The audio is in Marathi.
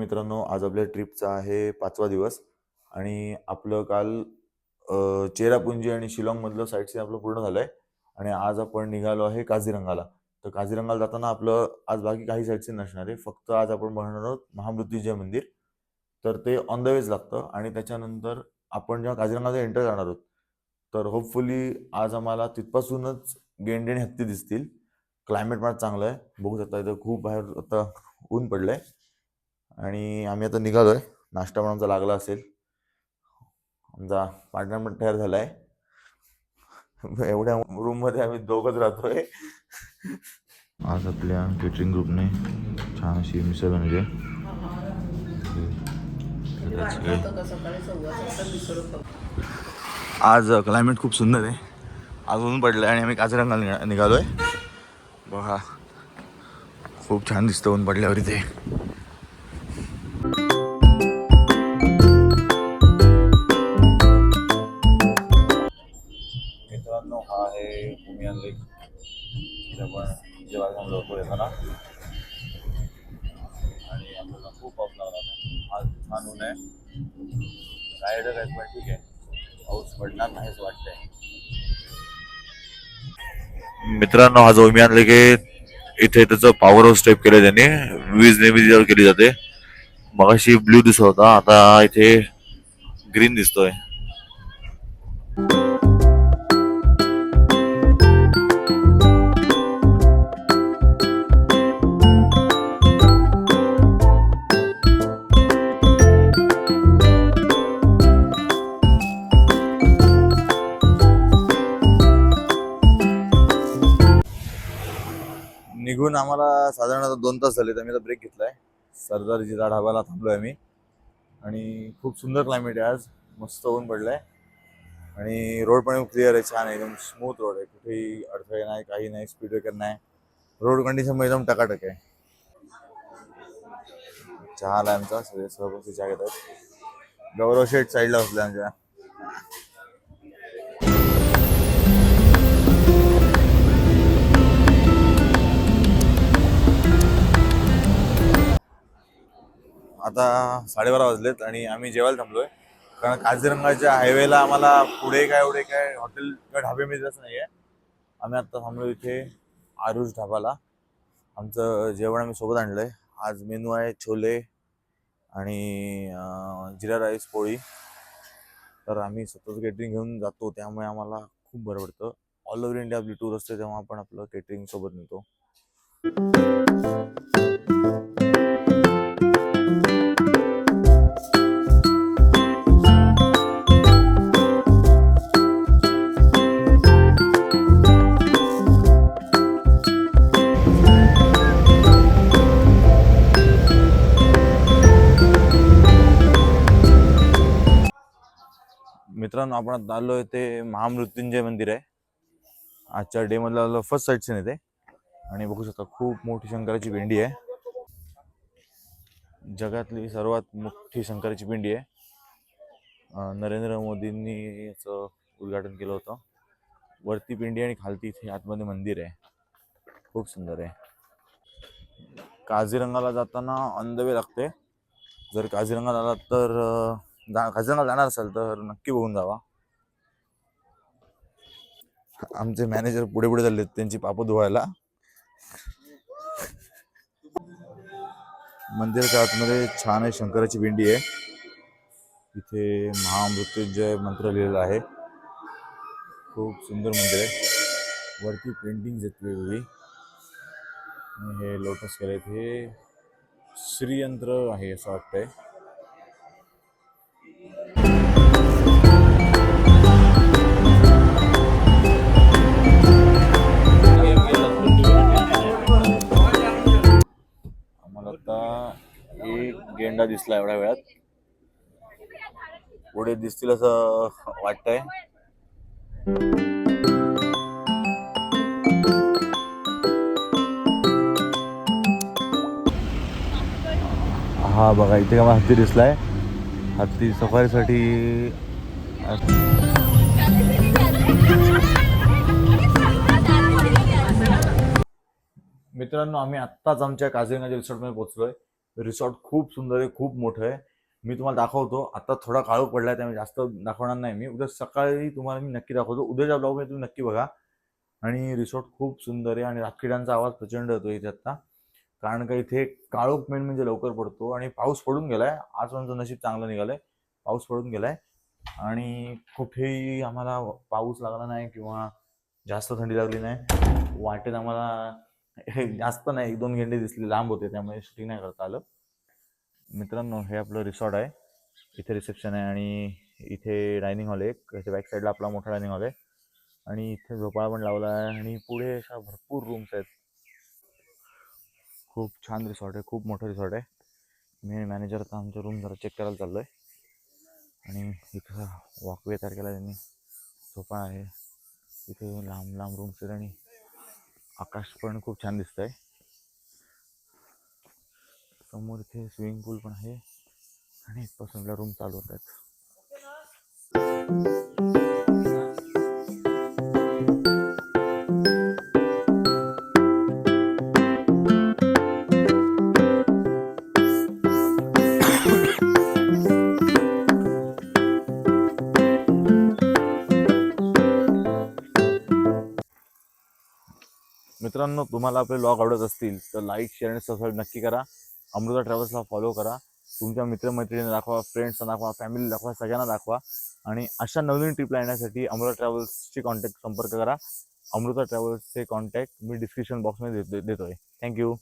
मित्रांनो, आज आपल्या ट्रिपचा आहे 5वा दिवस आणि आपलं काल चेरापुंजी आणि शिलाँगमधलं साईटसीइंग आपलं पूर्ण झालं आहे आणि आज आपण निघालो आहे काझीरंगाला. तर काझीरंगाला जाताना आपलं आज बाकी काही साईटसीइंग नसणार आहे. फक्त आज आपण बघणार आहोत महामृत्युंजय मंदिर. तर ते ऑन द वेज लागतं आणि त्याच्यानंतर आपण जेव्हा काझीरंगाला एंटर करणार आहोत, तर होपफुली आज आम्हाला तिथपासूनच गेंडे आणि हत्ती दिसतील. क्लायमेट पण चांगलं आहे. बघू शकता इथं खूप बाहेर आता ऊन पडलंय आणि आम्ही आता निघालोय. नाश्ता पण आमचा लागला असेल. आमचा पार्टनर पण तयार झालाय. एवढ्या रूम मध्ये आम्ही दोघंच राहतोय. आज आपल्या केटरिंग ग्रुपने छान अशी मिसळ बनवली आहे. आज क्लायमेट खूप सुंदर आहे. आज ऊन पडलंय आणि आम्ही काझीरंगाला निघालोय. बघा खूप छान दिसतं ऊन पडल्यावर इथे. मित्रांनो, हा आहे उमियान लेक. इथे आपण जेव्हा थांबलो होतो येताना आणि आपल्याला खूप पाऊस लागला. आज छान ऊन आहे. रायडर आहेत पण ठीक आहे, पाऊस पडणार नाही असं वाटतंय. मित्रांनो, हा जो उमियान लेक आहे, इथे त्याचं पॉवर हाऊस टाईप केलं त्याने. वीज निर्मिती केली जाते. मगाशी ब्ल्यू दिसत होता, आता इथे ग्रीन दिसतोय. निघून आम्हाला साधारणतः 2 तास झाले. आम्ही आता ब्रेक घेतलाय. सरदारजीचा ढाबाला थांबलोय आम्ही आणि खूप सुंदर क्लायमेट आहे आज. मस्त ऊन पडलंय आणि रोड पण क्लिअर आहे, छान आहे, एकदम स्मूथ रोड आहे. कुठेही अडथळे नाही, काही नाही, स्पीड ब्रेकर नाही. रोड कंडिशन एकदम टकाटक आहे. चहा आला आमचा, सगळे सहपस्ती चहा घेतात. गौरव शेठ साईडला बसले आमच्या. आता 12:30 वाजलेत आणि आम्ही जेवायला थांबलोय. कारण काझीरंगाच्या हायवेला आम्हाला पुढे काय एवढे काय हॉटेल किंवा ढाबे मिळतच नाहीये. आम्ही आता थांबलो इथे आरुष ढाबाला. आमचं जेवण आम्ही सोबत आणलंय. आज मेनू आहे छोले आणि जिरा राईस पोळी. तर आम्ही स्वतःच केटरिंग घेऊन जातो, त्यामुळे आम्हाला खूप बरं पडतं. ऑल ओव्हर इंडिया आपली टूर असते तेव्हा आपण आपलं केटरिंग सोबत नेतो. मित्रांनो, आपण आता आलोय ते महामृत्युंजय मंदिर आहे. आजच्या डे मधला फर्स्ट साईट सीन येते आणि बघू शकता खूप मोठी शंकराची पिंडी आहे. जगातली सर्वात मोठी शंकराची पिंडी आहे. नरेंद्र मोदींनी याचं उद्घाटन केलं होतं. वरती पिंडी आणि खालती इथे आतमध्ये मंदिर आहे. खूप सुंदर आहे. काझीरंगाला जाताना ऑन द वे लागते. जर काझीरंगाला आलात तर काझीरंगाला जाणार असाल तर नक्की बघून जावा. आमचे मॅनेजर पुढे पुढे चाललेत त्यांची पापं धुवायला. मंदिराच्या आतमध्ये छान आहे, शंकराची पिंडी आहे. इथे महामृत्युंजय मंत्र लिहिलेला आहे. खूप सुंदर मंदिर आहे. वरती पेंटिंग आहेत वेगवेगळी. हे लोटस केलेत. हे श्रीयंत्र आहे असं वाटतंय. आम्हाला आता एक गेंडा दिसला एवढ्या वेळात. पुढे दिसतील असं वाटतंय. हा बघा, इथे का हत्ती दिसलाय. हत्ती सफारीसाठी. मित्रांनो, आम्ही आत्ताच आमच्या काझीरंगा रिसॉर्टमध्ये पोहोचलोय. रिसॉर्ट खूप सुंदर आहे, खूप मोठं आहे. मी तुम्हाला दाखवतो. आता थोडा काळोख पडलाय त्यामुळे जास्त दाखवणार नाही मी. उद्या सकाळी तुम्हाला मी नक्की दाखवतो. उद्याच्या ब्लॉगमध्ये तुम्ही नक्की बघा. आणि रिसॉर्ट खूप सुंदर आहे आणि रातकिड्यांचा आवाज प्रचंड येतो इथे आता. कारण का इथे काळोख मेन म्हणजे लवकर पडतो आणि पाऊस पडून गेलाय. आज आमचं नशीब चांगलं निघालंय. पाऊस पडून गेलाय आणि कुठेही आम्हाला पाऊस लागला नाही किंवा जास्त थंडी लागली नाही. वाटेत आम्हाला हे जास्त नाही, 1-2 गेंडे दिसले, लांब होते त्यामुळे शूटिंग नाही करता आलं. मित्रांनो, हे आपलं रिसॉर्ट आहे. इथे रिसेप्शन आहे आणि इथे डायनिंग हॉल आहे. याच्या बॅक साईडला आपला मोठा डायनिंग हॉल आहे आणि इथे झोपाळा पण लावला आहे आणि पुढे अशा भरपूर रूम्स आहेत. खूप छान रिसॉर्ट आहे, खूप मोठं रिसॉर्ट आहे. मी मॅनेजर आता आमच्या रूम जरा चेक करायला चाललो आहे आणि इथं वॉकवे तयार केला त्यांनी. झोपाळा आहे, इथे लांब लांब रूम्स आहेत आणि आकाश पण खूप छान दिसत आहे. समोर इथे स्विमिंग पूल पण आहे आणि इथपासून रूम चालू होत आहेत. मित्रांनो, तुम्हाला आपले ब्लॉग आवडत असतील तर लाईक, शेअर आणि सबस्क्राईब नक्की करा. अमृता ट्रॅव्हल्सला फॉलो करा. तुमच्या मित्रमैत्रिणींना दाखवा, फ्रेंड्सना दाखवा, फॅमिली दाखवा, सगळ्यांना दाखवा. आणि अशा नवीन ट्रिपला येण्यासाठी अमृता ट्रॅव्हल्सची संपर्क करा. अमृता ट्रॅव्हल्सचे कॉन्टॅक्ट मी डिस्क्रिप्शन बॉक्समध्ये देतोय. थँक्यू.